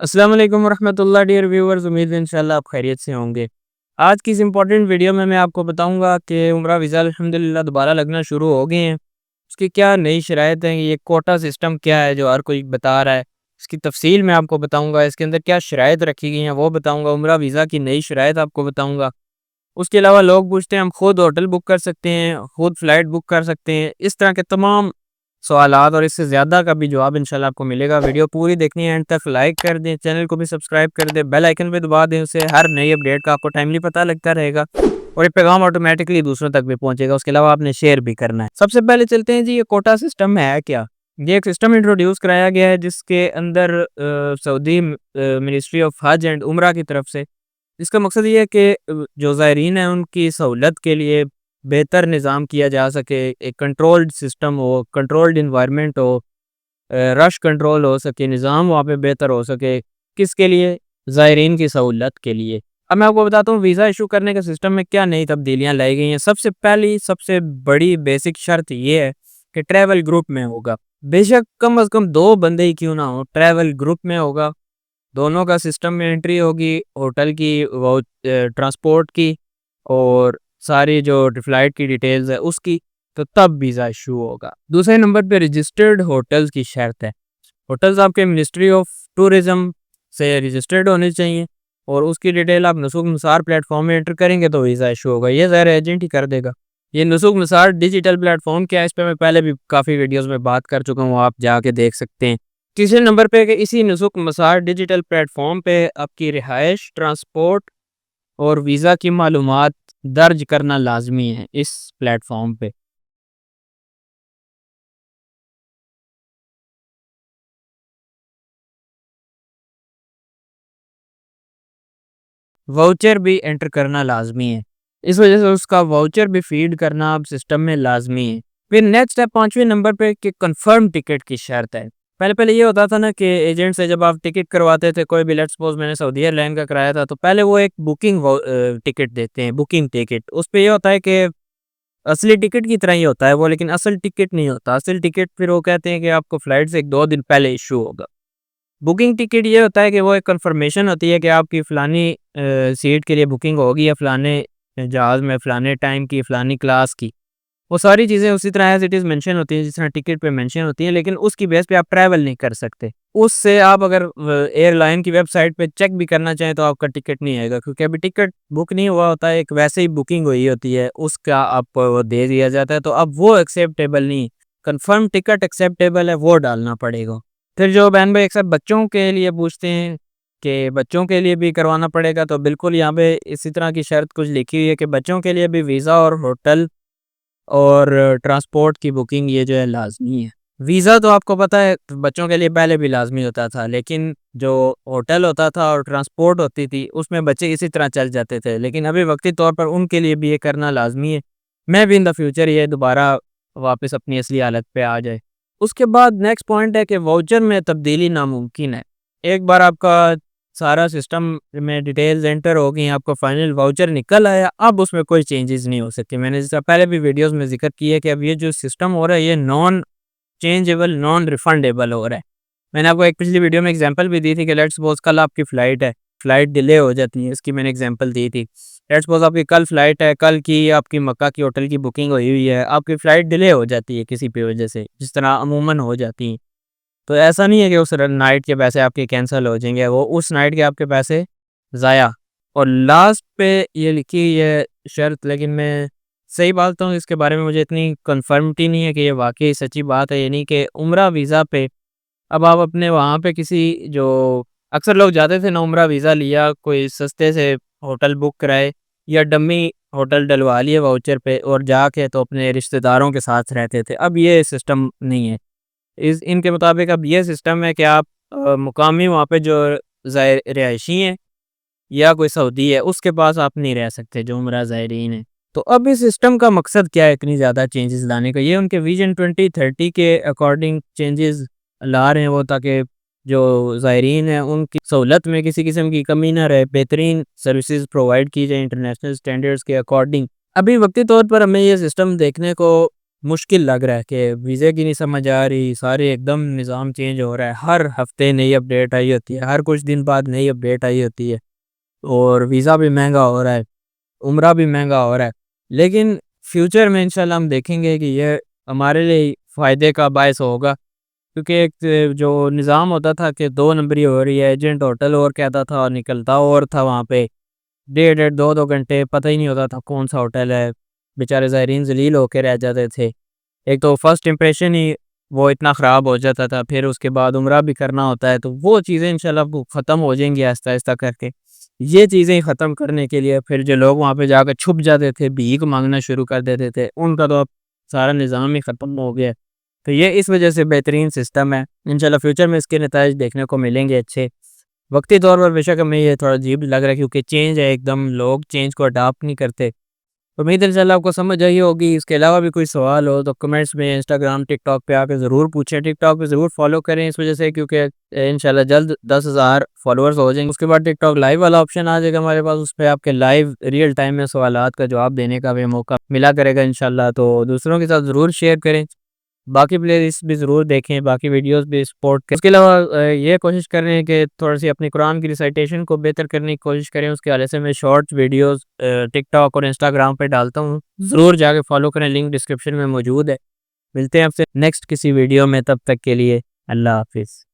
السلام علیکم ورحمۃ اللہ ڈیئر ویورز، امید ہے انشاءاللہ آپ خیریت سے ہوں گے۔ آج کی اس امپورٹنٹ ویڈیو میں آپ کو بتاؤں گا کہ عمرہ ویزا الحمدللہ دوبارہ لگنا شروع ہو گئے ہیں۔ اس کی کیا نئی شرائط ہیں، یہ کوٹا سسٹم کیا ہے جو ہر کوئی بتا رہا ہے، اس کی تفصیل میں آپ کو بتاؤں گا۔ اس کے اندر کیا شرائط رکھی گئی ہیں وہ بتاؤں گا، عمرہ ویزا کی نئی شرائط آپ کو بتاؤں گا۔ اس کے علاوہ لوگ پوچھتے ہیں ہم خود ہوٹل بک کر سکتے ہیں، خود فلائٹ بک کر سکتے ہیں، اس طرح کے تمام سوالات اور اس سے زیادہ کا بھی جواب انشاءاللہ آپ کو ملے گا۔ ویڈیو پوری دیکھنی ہے، اینڈ تک لائک کر دیں، چینل کو بھی سبسکرائب کر دیں، بیل آئیکن پہ دبا دیں، اسے ہر نئی اپڈیٹ کا آپ کو ٹائملی پتہ لگتا رہے گا اور یہ پیغام آٹومیٹکلی دوسروں تک بھی پہنچے گا۔ اس کے علاوہ آپ نے شیئر بھی کرنا ہے۔ سب سے پہلے چلتے ہیں جی، یہ کوٹا سسٹم ہے کیا؟ یہ ایک سسٹم انٹروڈیوس کرایا گیا ہے جس کے اندر سعودی منسٹری آف حج اینڈ عمرہ کی طرف سے، اس کا مقصد یہ ہے کہ جو زائرین ہیں ان کی سہولت کے لیے بہتر نظام کیا جا سکے، ایک کنٹرولڈ سسٹم ہو، کنٹرولڈ انوائرمنٹ ہو، رش کنٹرول ہو سکے، نظام وہاں پہ بہتر ہو سکے۔ کس کے لیے؟ زائرین کی سہولت کے لیے۔ اب میں آپ کو بتاتا ہوں ویزا ایشو کرنے کے سسٹم میں کیا نئی تبدیلیاں لائی گئی ہیں۔ سب سے پہلی، سب سے بڑی بیسک شرط یہ ہے کہ ٹریول گروپ میں ہوگا، بے شک کم از کم 2 بندے ہی کیوں نہ ہو، ٹریول گروپ میں ہوگا، دونوں کا سسٹم میں انٹری ہوگی، ہوٹل کی، ٹرانسپورٹ کی اور ساری جو فلائٹ کی ڈیٹیلز ہے اس کی، تو تب ویزا ایشو ہوگا۔ دوسرے نمبر پہ رجسٹرڈ ہوٹلز کی شرط ہے۔ ہوٹلز آپ کے منسٹری آف ٹورزم سے رجسٹرڈ ہونے چاہیے اور اس کی ڈیٹیل آپ نسوک نثار پلیٹ فارم میں انٹر کریں گے تو ویزا ایشو ہوگا۔ یہ ظاہر ایجنٹ ہی کر دے گا۔ یہ نسوک نثار ڈیجیٹل پلیٹ فارم کیا ہے، اس پہ میں پہلے بھی کافی ویڈیوز میں بات کر چکا ہوں، آپ جا کے دیکھ سکتے ہیں۔ تیسرے نمبر پہ کہ اسی نسوک نثار ڈیجیٹل پلیٹ فارم پہ آپ کی رہائش، ٹرانسپورٹ اور ویزا کی معلومات درج کرنا لازمی ہے اس پلیٹ فارم پہ۔ واؤچر بھی انٹر کرنا لازمی ہے، اس وجہ سے اس کا واؤچر بھی فیڈ کرنا اب سسٹم میں لازمی ہے۔ پھر نیکسٹ ہے 5ویں نمبر پہ کہ کنفرم ٹکٹ کی شرط ہے۔ پہلے یہ ہوتا تھا نا کہ ایجنٹ سے جب آپ ٹکٹ کرواتے تھے، کوئی بھی، لیٹ سپوز میں نے سعودی ایئر لائن کا کرایا تھا، تو پہلے وہ ایک بکنگ ٹکٹ دیتے ہیں، بکنگ ٹکٹ۔ اس پہ یہ ہوتا ہے کہ اصلی ٹکٹ کی طرح ہی ہوتا ہے وہ، لیکن اصل ٹکٹ نہیں ہوتا۔ اصل ٹکٹ پھر وہ کہتے ہیں کہ آپ کو فلائٹ سے 1-2 دن پہلے ایشو ہوگا۔ بکنگ ٹکٹ یہ ہوتا ہے کہ وہ ایک کنفرمیشن ہوتی ہے کہ آپ کی فلانی سیٹ کے لیے بکنگ ہوگی، یا فلانے جہاز میں فلانے ٹائم کی، فلانی کلاس کی، وہ ساری چیزیں اسی طرح ایز اٹ از مینشن ہوتی ہیں جس طرح ٹکٹ پہ مینشن ہوتی ہیں، لیکن اس کی بیس پہ آپ ٹریول نہیں کر سکتے۔ اس سے آپ اگر ایئر لائن کی ویب سائٹ پہ چیک بھی کرنا چاہیں تو آپ کا ٹکٹ نہیں آئے گا، کیونکہ ابھی ٹکٹ بک نہیں ہوا ہوتا ہے، ایک ویسے ہی بکنگ ہوئی ہوتی ہے، اس کا آپ کو وہ دے دیا جاتا ہے، تو اب وہ ایکسیپٹیبل نہیں۔ کنفرم ٹکٹ ایکسیپٹیبل ہے، وہ ڈالنا پڑے گا۔ پھر جو بہن بھائی اکثر بچوں کے لیے پوچھتے ہیں کہ بچوں کے لیے بھی کروانا پڑے گا، تو بالکل یہاں پہ اسی طرح کی شرط کچھ لکھی ہوئی ہے کہ بچوں کے لیے بھی ویزا اور ہوٹل اور ٹرانسپورٹ کی بکنگ یہ جو ہے لازمی ہے۔ ویزا تو آپ کو پتہ ہے بچوں کے لیے پہلے بھی لازمی ہوتا تھا، لیکن جو ہوٹل ہوتا تھا اور ٹرانسپورٹ ہوتی تھی اس میں بچے اسی طرح چل جاتے تھے، لیکن ابھی وقتی طور پر ان کے لیے بھی یہ کرنا لازمی ہے، میں بھی ان دا فیوچر یہ دوبارہ واپس اپنی اصلی حالت پہ آ جائے۔ اس کے بعد نیکسٹ پوائنٹ ہے کہ واؤچر میں تبدیلی ناممکن ہے۔ ایک بار آپ کا سارا سسٹم میں ڈیٹیلز انٹر ہو گئی، آپ کو فائنل واؤچر نکل آیا، اب اس میں کوئی چینجز نہیں ہو سکتی۔ میں نے جس طرح پہلے بھی ویڈیوز میں ذکر کیا ہے کہ اب یہ جو سسٹم ہو رہا ہے یہ نان چینجیبل، نان ریفنڈیبل ہو رہا ہے۔ میں نے آپ کو ایک پچھلی ویڈیو میں ایگزامپل بھی دی تھی کہ لیٹس سپوز کل آپ کی فلائٹ ہے، فلائٹ ڈیلے ہو جاتی ہے، اس کی میں نے ایگزامپل دی تھی۔ لیٹس سپوز آپ کی کل فلائٹ ہے، کل کی آپ کی مکہ کی ہوٹل کی بکنگ ہوئی ہے، آپ کی فلائٹ ڈیلے ہو جاتی ہے کسی بھی وجہ سے، جس طرح عموماً ہو جاتی ہیں، تو ایسا نہیں ہے کہ اس نائٹ کے پیسے آپ کے کینسل ہو جائیں گے، وہ اس نائٹ کے آپ کے پیسے ضائع۔ اور لاسٹ پہ یہ لکھی یہ شرط، لیکن میں صحیح بات ہوں اس کے بارے میں مجھے اتنی کنفرمٹی نہیں ہے کہ یہ واقعی سچی بات ہے، یعنی کہ عمرہ ویزا پہ اب آپ اپنے وہاں پہ کسی، جو اکثر لوگ جاتے تھے نا، عمرہ ویزا لیا، کوئی سستے سے ہوٹل بک کرائے یا ڈمی ہوٹل ڈلوا لیے واؤچر پہ اور جا کے تو اپنے رشتہ داروں کے ساتھ رہتے تھے، اب یہ سسٹم نہیں ہے۔ ان کے مطابق اب یہ سسٹم ہے کہ آپ مقامی وہاں پہ جو رہائشی ہیں یا کوئی سعودی ہے اس کے پاس آپ نہیں رہ سکتے جو عمرہ زائرین ہیں۔ تو اب اس سسٹم کا مقصد کیا ہے اتنی زیادہ چینجز لانے کا؟ یہ ان کے ویژن 2030 کے اکارڈنگ چینجز لا رہے ہیں وہ، تاکہ جو زائرین ہیں ان کی سہولت میں کسی قسم کی کمی نہ رہے، بہترین سروسز پرووائڈ کی جائیں انٹرنیشنل سٹینڈرڈز کے اکارڈنگ۔ ابھی وقتی طور پر ہمیں یہ سسٹم دیکھنے کو مشکل لگ رہا ہے کہ ویزے کی نہیں سمجھ آ رہی، سارے ایک دم نظام چینج ہو رہا ہے، ہر ہفتے نئی اپڈیٹ آئی ہوتی ہے، ہر کچھ دن بعد نئی اپڈیٹ آئی ہوتی ہے، اور ویزا بھی مہنگا ہو رہا ہے، عمرہ بھی مہنگا ہو رہا ہے۔ لیکن فیوچر میں انشاءاللہ ہم دیکھیں گے کہ یہ ہمارے لیے فائدے کا باعث ہوگا، کیونکہ ایک جو نظام ہوتا تھا کہ 2 نمبری ہو رہی ہے، ایجنٹ ہوٹل اور کہتا تھا اور نکلتا اور تھا، وہاں پہ 1.5 2 گھنٹے پتہ ہی نہیں ہوتا تھا کون سا ہوٹل ہے، بیچارے زائرین ذلیل ہو کے رہ جاتے تھے۔ ایک تو فرسٹ امپریشن ہی وہ اتنا خراب ہو جاتا تھا، پھر اس کے بعد عمرہ بھی کرنا ہوتا ہے، تو وہ چیزیں انشاءاللہ ختم ہو جائیں گی آہستہ آہستہ کر کے۔ یہ چیزیں ختم کرنے کے لیے پھر جو لوگ وہاں پہ جا کے چھپ جاتے تھے، بھیک مانگنا شروع کر دیتے تھے، ان کا تو اب سارا نظام ہی ختم ہو گیا ہے۔ تو یہ اس وجہ سے بہترین سسٹم ہے، انشاءاللہ فیوچر میں اس کے نتائج دیکھنے کو ملیں گے اچھے۔ وقتی طور پر بے شک ہمیں یہ تھوڑا عجیب لگ رہا ہے، کیونکہ چینج ہے ایک دم، لوگ چینج کو اڈاپٹ نہیں کرتے۔ امید ہے انشاءاللہ آپ کو سمجھ آئی ہوگی۔ اس کے علاوہ بھی کوئی سوال ہو تو کمنٹس میں انسٹاگرام ٹک ٹاک پہ آ کے ضرور پوچھیں، ٹک ٹاک پہ ضرور فالو کریں اس وجہ سے، کیونکہ انشاءاللہ جلد 10,000 فالوورز ہو جائیں گے، اس کے بعد ٹک ٹاک لائیو والا آپشن آ جائے گا ہمارے پاس، اس پہ آپ کے لائیو ریئل ٹائم میں سوالات کا جواب دینے کا بھی موقع ملا کرے گا انشاءاللہ۔ تو دوسروں کے ساتھ ضرور شیئر کریں، باقی پلے لسٹ بھی ضرور دیکھیں، باقی ویڈیوز بھی سپورٹ کریں۔ اس کے علاوہ یہ کوشش کر رہے ہیں کہ تھوڑا سی اپنی قرآن کی ریسائٹیشن کو بہتر کرنے کی کوشش کریں، اس کے حوالے سے میں شارٹ ویڈیوز ٹک ٹاک اور انسٹاگرام پہ ڈالتا ہوں، ضرور جا کے فالو کریں، لنک ڈسکرپشن میں موجود ہے۔ ملتے ہیں آپ سے نیکسٹ کسی ویڈیو میں، تب تک کے لیے اللہ حافظ۔